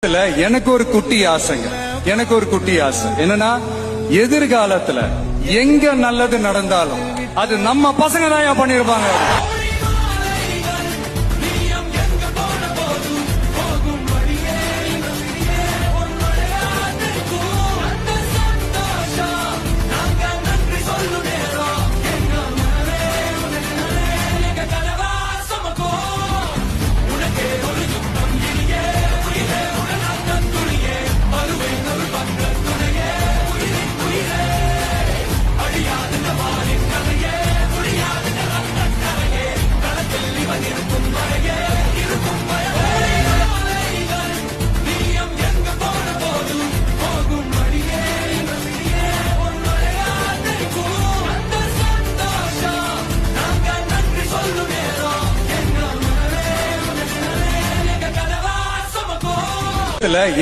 எனக்கு ஒரு குட்டி ஆசைங்க. எனக்கு ஒரு குட்டி ஆசை என்னன்னா, எதிர்காலத்துல எங்க நல்லது நடந்தாலும் அது நம்ம பசங்க தான் பண்ணிருப்பாங்க.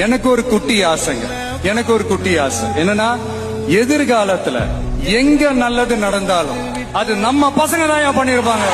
எனக்கு ஒரு குட்டி ஆசைங்க. எனக்கு ஒரு குட்டி ஆசை என்னன்னா, எதிர்காலத்துல எங்க நல்லது நடந்தாலும் அது நம்ம பசங்க தான் பண்ணிருப்பாங்க.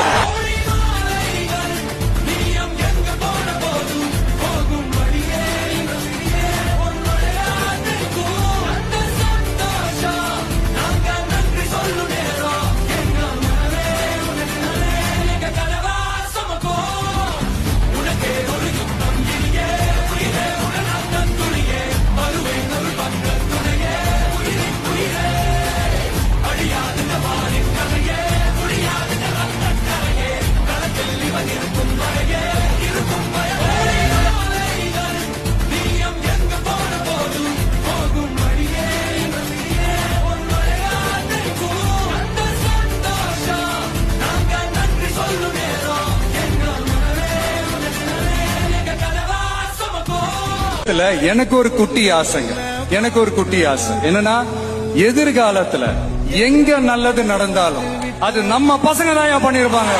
எனக்கு ஒரு குட்டி ஆசைங்க. எனக்கு ஒரு குட்டி ஆசை என்னன்னா, எதிர்காலத்துல எங்க நல்லது நடந்தாலும் அது நம்ம பசங்க தான் பண்ணிருப்பாங்க.